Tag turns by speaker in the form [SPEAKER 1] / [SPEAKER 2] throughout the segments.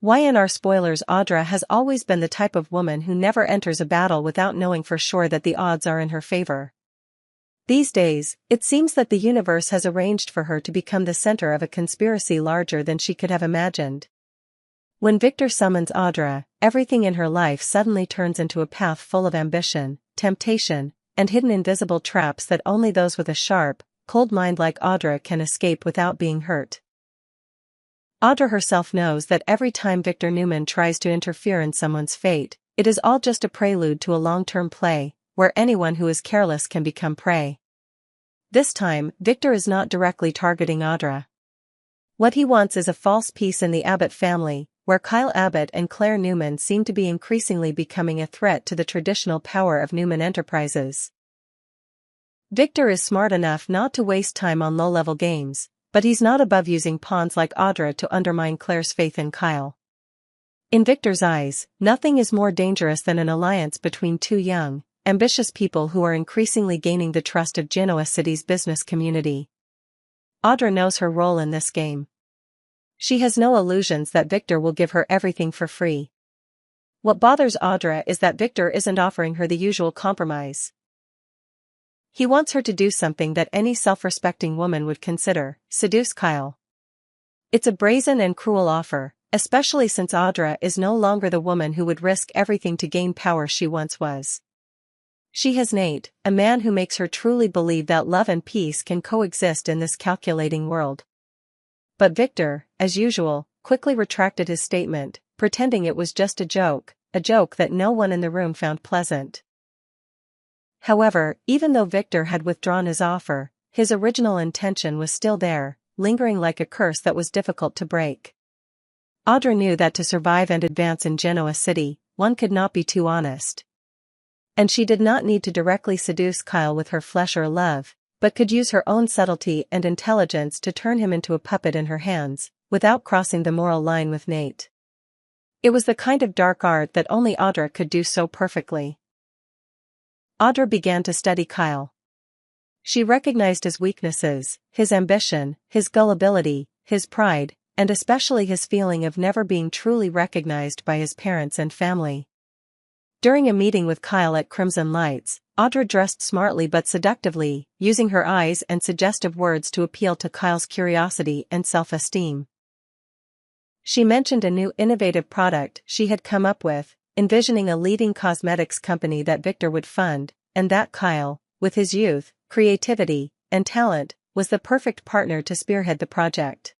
[SPEAKER 1] Y&R Spoilers Audra has always been the type of woman who never enters a battle without knowing for sure that the odds are in her favor. These days, it seems that the universe has arranged for her to become the center of a conspiracy larger than she could have imagined. When Victor summons Audra, everything in her life suddenly turns into a path full of ambition, temptation, and hidden invisible traps that only those with a sharp, cold mind like Audra can escape without being hurt. Audra herself knows that every time Victor Newman tries to interfere in someone's fate, it is all just a prelude to a long-term play, where anyone who is careless can become prey. This time, Victor is not directly targeting Audra. What he wants is a false peace in the Abbott family, where Kyle Abbott and Claire Newman seem to be increasingly becoming a threat to the traditional power of Newman Enterprises. Victor is smart enough not to waste time on low-level games, but he's not above using pawns like Audra to undermine Claire's faith in Kyle. In Victor's eyes, nothing is more dangerous than an alliance between two young, ambitious people who are increasingly gaining the trust of Genoa City's business community. Audra knows her role in this game. She has no illusions that Victor will give her everything for free. What bothers Audra is that Victor isn't offering her the usual compromise. He wants her to do something that any self-respecting woman would consider: seduce Kyle. It's a brazen and cruel offer, especially since Audra is no longer the woman who would risk everything to gain power she once was. She has Nate, a man who makes her truly believe that love and peace can coexist in this calculating world. But Victor, as usual, quickly retracted his statement, pretending it was just a joke that no one in the room found pleasant. However, even though Victor had withdrawn his offer, his original intention was still there, lingering like a curse that was difficult to break. Audra knew that to survive and advance in Genoa City, one could not be too honest. And she did not need to directly seduce Kyle with her flesh or love, but could use her own subtlety and intelligence to turn him into a puppet in her hands, without crossing the moral line with Nate. It was the kind of dark art that only Audra could do so perfectly. Audra began to study Kyle. She recognized his weaknesses, his ambition, his gullibility, his pride, and especially his feeling of never being truly recognized by his parents and family. During a meeting with Kyle at Crimson Lights, Audra dressed smartly but seductively, using her eyes and suggestive words to appeal to Kyle's curiosity and self-esteem. She mentioned a new innovative product she had come up with, envisioning a leading cosmetics company that Victor would fund, and that Kyle, with his youth, creativity, and talent, was the perfect partner to spearhead the project.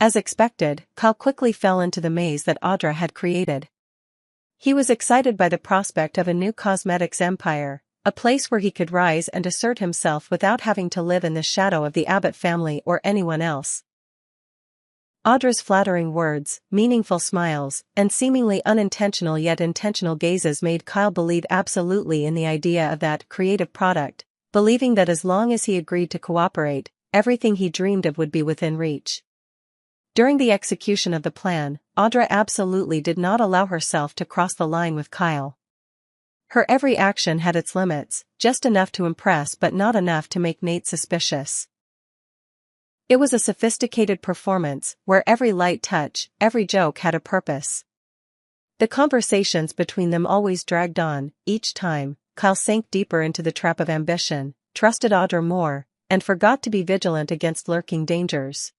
[SPEAKER 1] As expected, Kyle quickly fell into the maze that Audra had created. He was excited by the prospect of a new cosmetics empire, a place where he could rise and assert himself without having to live in the shadow of the Abbott family or anyone else. Audra's flattering words, meaningful smiles, and seemingly unintentional yet intentional gazes made Kyle believe absolutely in the idea of that creative product, believing that as long as he agreed to cooperate, everything he dreamed of would be within reach. During the execution of the plan, Audra absolutely did not allow herself to cross the line with Kyle. Her every action had its limits, just enough to impress but not enough to make Nate suspicious. It was a sophisticated performance, where every light touch, every joke had a purpose. The conversations between them always dragged on. Each time, Kyle sank deeper into the trap of ambition, trusted Audra more, and forgot to be vigilant against lurking dangers.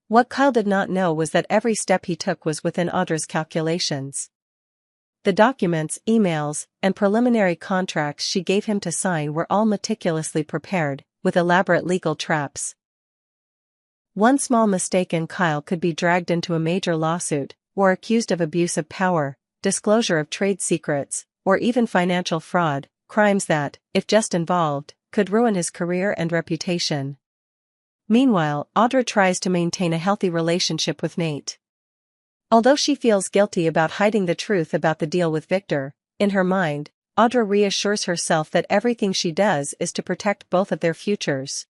[SPEAKER 1] What Kyle did not know was that every step he took was within Audra's calculations. The documents, emails, and preliminary contracts she gave him to sign were all meticulously prepared, with elaborate legal traps. One small mistake and Kyle could be dragged into a major lawsuit, or accused of abuse of power, disclosure of trade secrets, or even financial fraud, crimes that, if just involved, could ruin his career and reputation. Meanwhile, Audra tries to maintain a healthy relationship with Nate. Although she feels guilty about hiding the truth about the deal with Victor, in her mind, Audra reassures herself that everything she does is to protect both of their futures.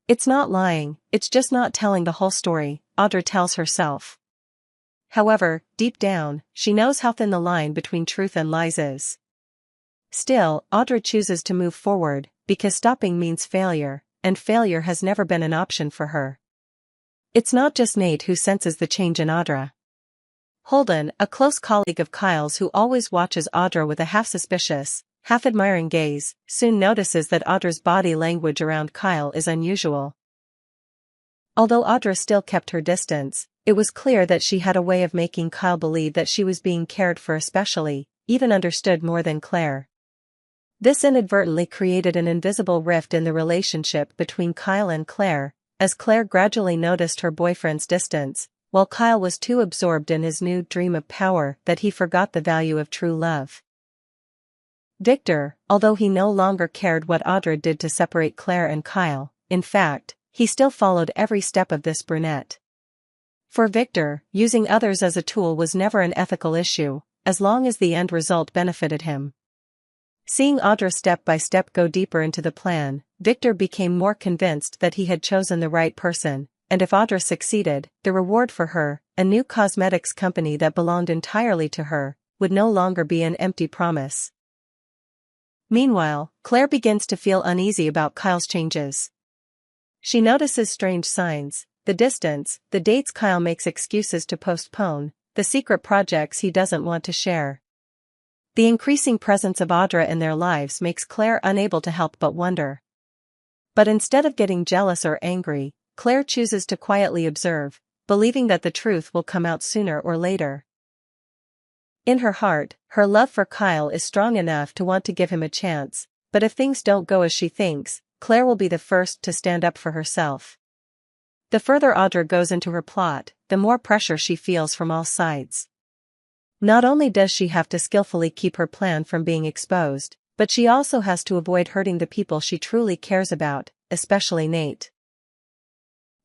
[SPEAKER 1] It's not lying, it's just not telling the whole story, Audra tells herself. However, deep down, she knows how thin the line between truth and lies is. Still, Audra chooses to move forward, because stopping means failure, and failure has never been an option for her. It's not just Nate who senses the change in Audra. Holden, a close colleague of Kyle's who always watches Audra with a half-suspicious, half-admiring gaze, soon notices that Audra's body language around Kyle is unusual. Although Audra still kept her distance, it was clear that she had a way of making Kyle believe that she was being cared for, especially, even understood more than Claire. This inadvertently created an invisible rift in the relationship between Kyle and Claire, as Claire gradually noticed her boyfriend's distance, while Kyle was too absorbed in his new dream of power that he forgot the value of true love. Victor, although he no longer cared what Audra did to separate Claire and Kyle, in fact, he still followed every step of this brunette. For Victor, using others as a tool was never an ethical issue, as long as the end result benefited him. Seeing Audra step by step go deeper into the plan, Victor became more convinced that he had chosen the right person, and if Audra succeeded, the reward for her, a new cosmetics company that belonged entirely to her, would no longer be an empty promise. Meanwhile, Claire begins to feel uneasy about Kyle's changes. She notices strange signs: the distance, the dates Kyle makes excuses to postpone, the secret projects he doesn't want to share. The increasing presence of Audra in their lives makes Claire unable to help but wonder. But instead of getting jealous or angry, Claire chooses to quietly observe, believing that the truth will come out sooner or later. In her heart, her love for Kyle is strong enough to want to give him a chance, but if things don't go as she thinks, Claire will be the first to stand up for herself. The further Audra goes into her plot, the more pressure she feels from all sides. Not only does she have to skillfully keep her plan from being exposed, but she also has to avoid hurting the people she truly cares about, especially Nate.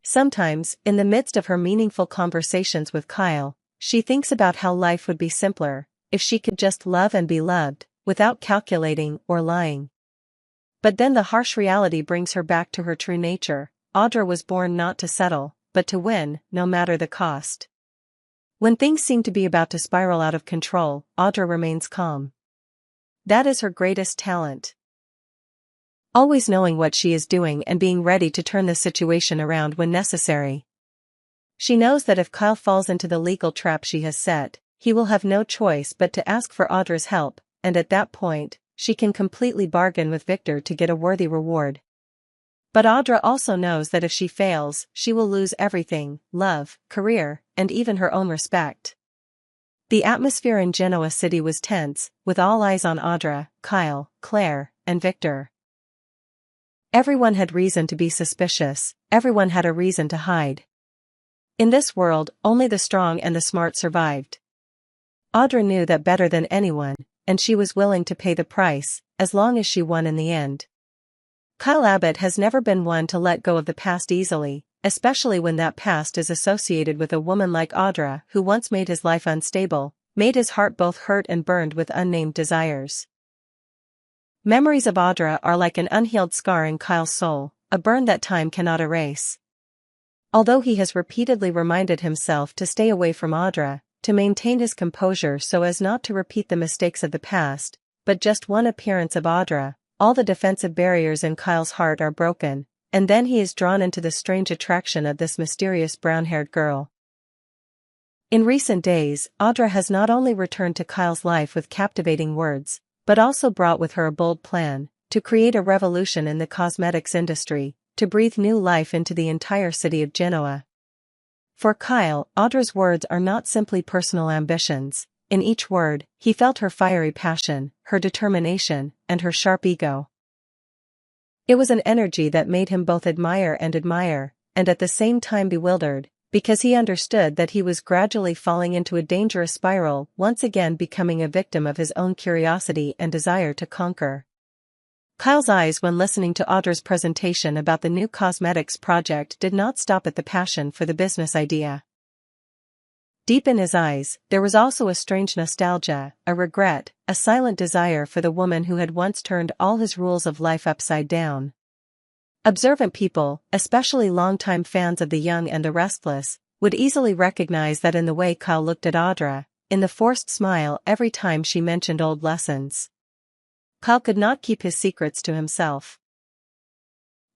[SPEAKER 1] Sometimes, in the midst of her meaningful conversations with Kyle, she thinks about how life would be simpler if she could just love and be loved, without calculating or lying. But then the harsh reality brings her back to her true nature. Audra was born not to settle, but to win, no matter the cost. When things seem to be about to spiral out of control, Audra remains calm. That is her greatest talent. Always knowing what she is doing and being ready to turn the situation around when necessary. She knows that if Kyle falls into the legal trap she has set, he will have no choice but to ask for Audra's help, and at that point, she can completely bargain with Victor to get a worthy reward. But Audra also knows that if she fails, she will lose everything: love, career, and even her own respect. The atmosphere in Genoa City was tense, with all eyes on Audra, Kyle, Claire, and Victor. Everyone had reason to be suspicious, everyone had a reason to hide. In this world, only the strong and the smart survived. Audra knew that better than anyone, and she was willing to pay the price, as long as she won in the end. Kyle Abbott has never been one to let go of the past easily, especially when that past is associated with a woman like Audra who once made his life unstable, made his heart both hurt and burned with unnamed desires. Memories of Audra are like an unhealed scar in Kyle's soul, a burn that time cannot erase. Although he has repeatedly reminded himself to stay away from Audra, to maintain his composure so as not to repeat the mistakes of the past, but just one appearance of Audra, all the defensive barriers in Kyle's heart are broken, and then he is drawn into the strange attraction of this mysterious brown-haired girl. In recent days, Audra has not only returned to Kyle's life with captivating words, but also brought with her a bold plan, to create a revolution in the cosmetics industry, to breathe new life into the entire city of Genoa. For Kyle, Audra's words are not simply personal ambitions. In each word, he felt her fiery passion, her determination, and her sharp ego. It was an energy that made him both admire, and at the same time bewildered, because he understood that he was gradually falling into a dangerous spiral, once again becoming a victim of his own curiosity and desire to conquer. Kyle's eyes when listening to Audra's presentation about the new cosmetics project did not stop at the passion for the business idea. Deep in his eyes, there was also a strange nostalgia, a regret, a silent desire for the woman who had once turned all his rules of life upside down. Observant people, especially longtime fans of the Young and the Restless, would easily recognize that in the way Kyle looked at Audra, in the forced smile every time she mentioned old lessons. Kyle could not keep his secrets to himself.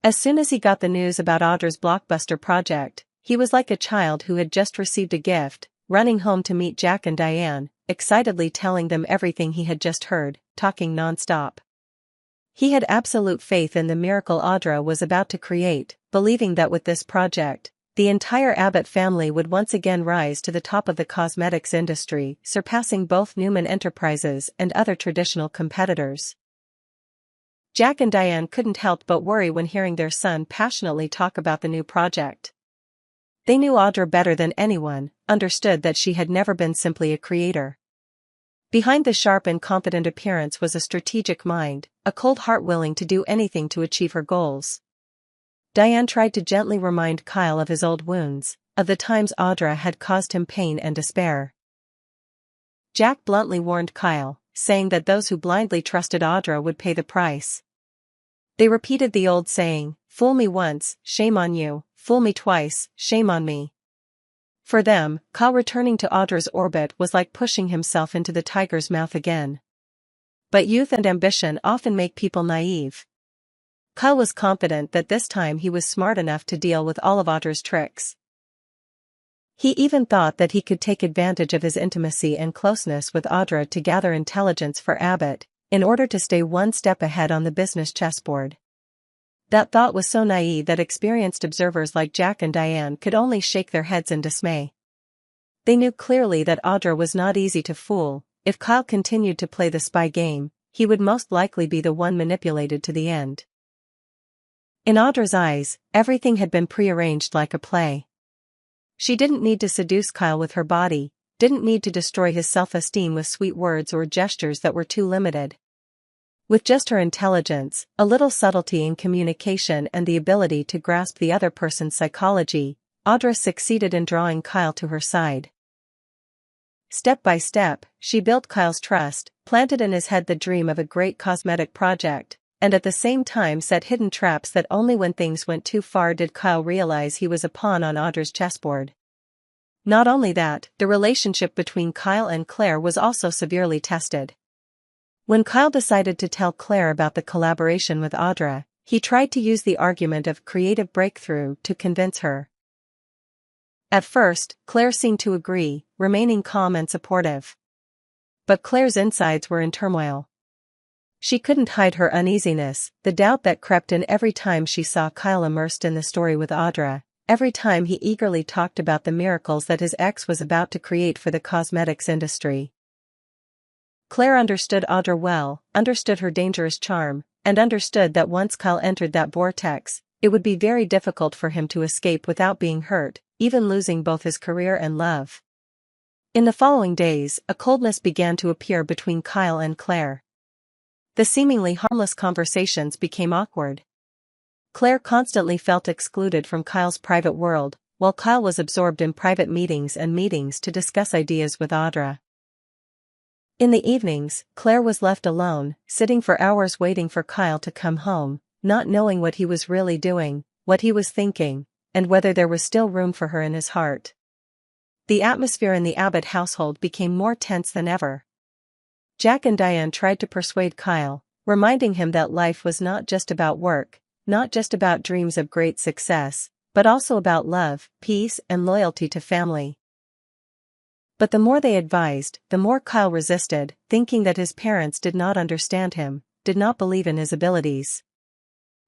[SPEAKER 1] As soon as he got the news about Audra's blockbuster project, He was like a child who had just received a gift, running home to meet Jack and Diane, excitedly telling them everything he had just heard, talking non-stop. He had absolute faith in the miracle Audra was about to create, believing that with this project, the entire Abbott family would once again rise to the top of the cosmetics industry, surpassing both Newman Enterprises and other traditional competitors. Jack and Diane couldn't help but worry when hearing their son passionately talk about the new project. They knew Audra better than anyone, understood that she had never been simply a creator. Behind the sharp and confident appearance was a strategic mind, a cold heart willing to do anything to achieve her goals. Diane tried to gently remind Kyle of his old wounds, of the times Audra had caused him pain and despair. Jack bluntly warned Kyle, saying that those who blindly trusted Audra would pay the price. They repeated the old saying, "Fool me once, shame on you, fool me twice, shame on me." For them, Kyle returning to Audra's orbit was like pushing himself into the tiger's mouth again. But youth and ambition often make people naive. Kyle was confident that this time he was smart enough to deal with all of Audra's tricks. He even thought that he could take advantage of his intimacy and closeness with Audra to gather intelligence for Abbott, in order to stay one step ahead on the business chessboard. That thought was so naive that experienced observers like Jack and Diane could only shake their heads in dismay. They knew clearly that Audra was not easy to fool. If Kyle continued to play the spy game, he would most likely be the one manipulated to the end. In Audra's eyes, everything had been prearranged like a play. She didn't need to seduce Kyle with her body, didn't need to destroy his self-esteem with sweet words or gestures that were too limited. With just her intelligence, a little subtlety in communication and the ability to grasp the other person's psychology, Audra succeeded in drawing Kyle to her side. Step by step, she built Kyle's trust, planted in his head the dream of a great cosmetic project, and at the same time set hidden traps that only when things went too far did Kyle realize he was a pawn on Audra's chessboard. Not only that, the relationship between Kyle and Claire was also severely tested. When Kyle decided to tell Claire about the collaboration with Audra, he tried to use the argument of creative breakthrough to convince her. At first, Claire seemed to agree, remaining calm and supportive. But Claire's insides were in turmoil. She couldn't hide her uneasiness, the doubt that crept in every time she saw Kyle immersed in the story with Audra, every time he eagerly talked about the miracles that his ex was about to create for the cosmetics industry. Claire understood Audra well, understood her dangerous charm, and understood that once Kyle entered that vortex, it would be very difficult for him to escape without being hurt, even losing both his career and love. In the following days, a coldness began to appear between Kyle and Claire. The seemingly harmless conversations became awkward. Claire constantly felt excluded from Kyle's private world, while Kyle was absorbed in private meetings to discuss ideas with Audra. In the evenings, Claire was left alone, sitting for hours waiting for Kyle to come home, not knowing what he was really doing, what he was thinking, and whether there was still room for her in his heart. The atmosphere in the Abbott household became more tense than ever. Jack and Diane tried to persuade Kyle, reminding him that life was not just about work, not just about dreams of great success, but also about love, peace, and loyalty to family. But the more they advised, the more Kyle resisted, thinking that his parents did not understand him, did not believe in his abilities.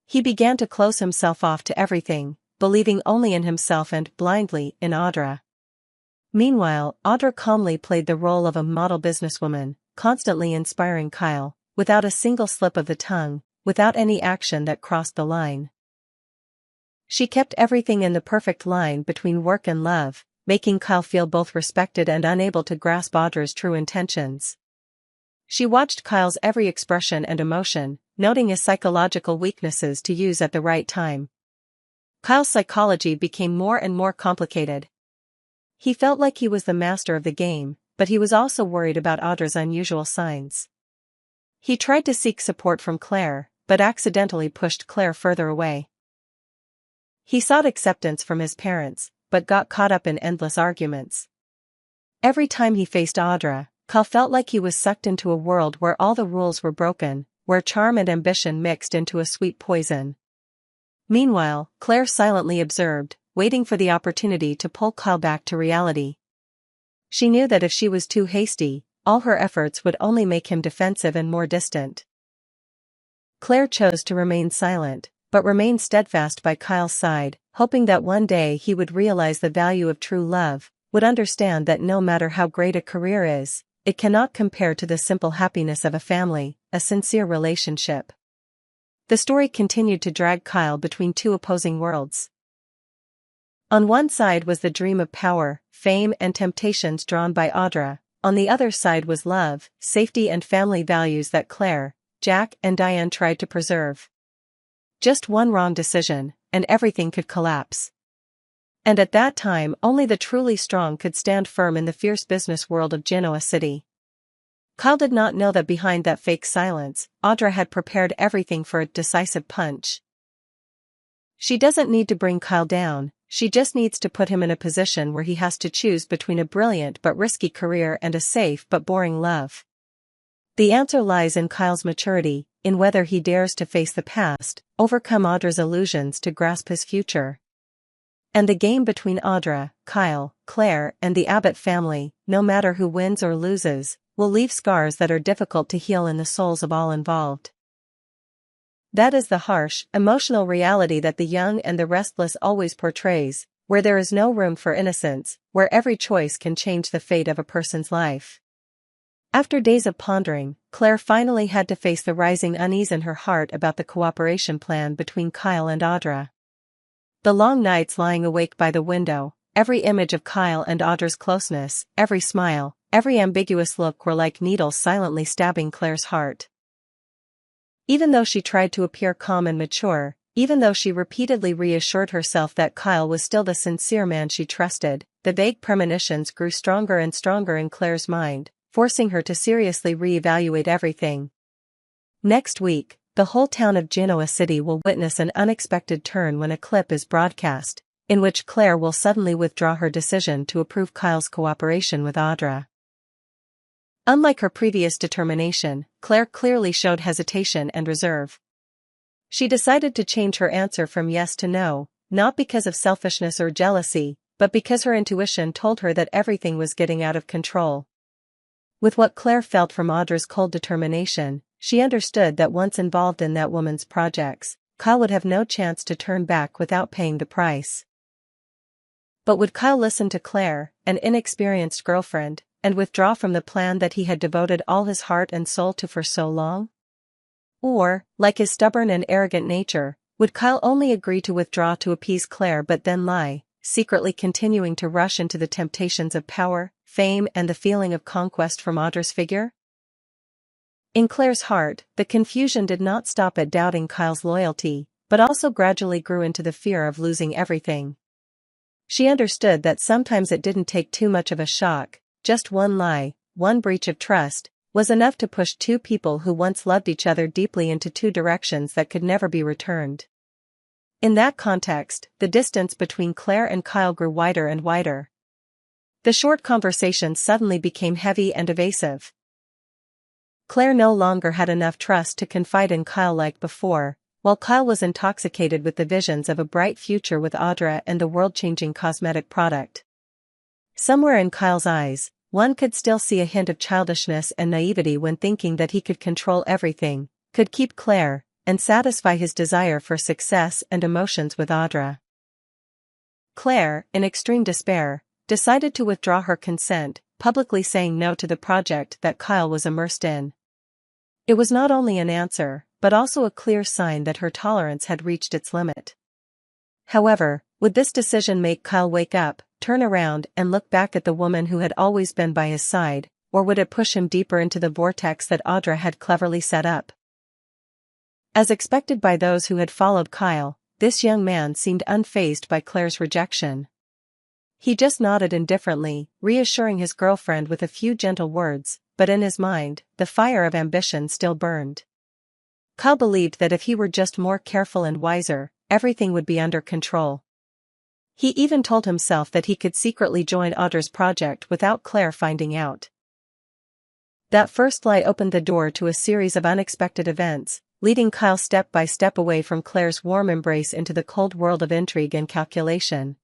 [SPEAKER 1] He began to close himself off to everything, believing only in himself and, blindly, in Audra. Meanwhile, Audra calmly played the role of a model businesswoman, constantly inspiring Kyle, without a single slip of the tongue, without any action that crossed the line. She kept everything in the perfect line between work and love, making Kyle feel both respected and unable to grasp Audra's true intentions. She watched Kyle's every expression and emotion, noting his psychological weaknesses to use at the right time. Kyle's psychology became more and more complicated. He felt like he was the master of the game, but he was also worried about Audra's unusual signs. He tried to seek support from Claire, but accidentally pushed Claire further away. He sought acceptance from his parents, but got caught up in endless arguments. Every time he faced Audra, Kyle felt like he was sucked into a world where all the rules were broken, where charm and ambition mixed into a sweet poison. Meanwhile, Claire silently observed, waiting for the opportunity to pull Kyle back to reality. She knew that if she was too hasty, all her efforts would only make him defensive and more distant. Claire chose to remain silent, but remained steadfast by Kyle's side, hoping that one day he would realize the value of true love, would understand that no matter how great a career is, it cannot compare to the simple happiness of a family, a sincere relationship. The story continued to drag Kyle between two opposing worlds. On one side was the dream of power, fame and temptations drawn by Audra. On the other side was love, safety and family values that Claire, Jack and Diane tried to preserve. Just one wrong decision, and everything could collapse. And at that time only the truly strong could stand firm in the fierce business world of Genoa City. Kyle did not know that behind that fake silence, Audra had prepared everything for a decisive punch. She doesn't need to bring Kyle down, she just needs to put him in a position where he has to choose between a brilliant but risky career and a safe but boring love. The answer lies in Kyle's maturity, in whether he dares to face the past, overcome Audra's illusions to grasp his future. And the game between Audra, Kyle, Claire, and the Abbott family, no matter who wins or loses, will leave scars that are difficult to heal in the souls of all involved. That is the harsh, emotional reality that The Young and the Restless always portrays, where there is no room for innocence, where every choice can change the fate of a person's life. After days of pondering, Claire finally had to face the rising unease in her heart about the cooperation plan between Kyle and Audra. The long nights lying awake by the window, every image of Kyle and Audra's closeness, every smile, every ambiguous look were like needles silently stabbing Claire's heart. Even though she tried to appear calm and mature, even though she repeatedly reassured herself that Kyle was still the sincere man she trusted, the vague premonitions grew stronger and stronger in Claire's mind, forcing her to seriously re-evaluate everything. Next week, the whole town of Genoa City will witness an unexpected turn when a clip is broadcast, in which Claire will suddenly withdraw her decision to approve Kyle's cooperation with Audra. Unlike her previous determination, Claire clearly showed hesitation and reserve. She decided to change her answer from yes to no, not because of selfishness or jealousy, but because her intuition told her that everything was getting out of control. With what Claire felt from Audra's cold determination, she understood that once involved in that woman's projects, Kyle would have no chance to turn back without paying the price. But would Kyle listen to Claire, an inexperienced girlfriend, and withdraw from the plan that he had devoted all his heart and soul to for so long? Or, like his stubborn and arrogant nature, would Kyle only agree to withdraw to appease Claire but then lie, secretly continuing to rush into the temptations of power, fame and the feeling of conquest from Audra's figure? In Claire's heart, the confusion did not stop at doubting Kyle's loyalty, but also gradually grew into the fear of losing everything. She understood that sometimes it didn't take too much of a shock, just one lie, one breach of trust, was enough to push two people who once loved each other deeply into two directions that could never be returned. In that context, the distance between Claire and Kyle grew wider and wider. The short conversations suddenly became heavy and evasive. Claire no longer had enough trust to confide in Kyle like before, while Kyle was intoxicated with the visions of a bright future with Audra and the world-changing cosmetic product. Somewhere in Kyle's eyes, one could still see a hint of childishness and naivety when thinking that he could control everything, could keep Claire, and satisfy his desire for success and emotions with Audra. Claire, in extreme despair, decided to withdraw her consent, publicly saying no to the project that Kyle was immersed in. It was not only an answer, but also a clear sign that her tolerance had reached its limit. However, would this decision make Kyle wake up, turn around and look back at the woman who had always been by his side, or would it push him deeper into the vortex that Audra had cleverly set up? As expected by those who had followed Kyle, this young man seemed unfazed by Claire's rejection. He just nodded indifferently, reassuring his girlfriend with a few gentle words, but in his mind, the fire of ambition still burned. Kyle believed that if he were just more careful and wiser, everything would be under control. He even told himself that he could secretly join Audra's project without Claire finding out. That first lie opened the door to a series of unexpected events, leading Kyle step by step away from Claire's warm embrace into the cold world of intrigue and calculation.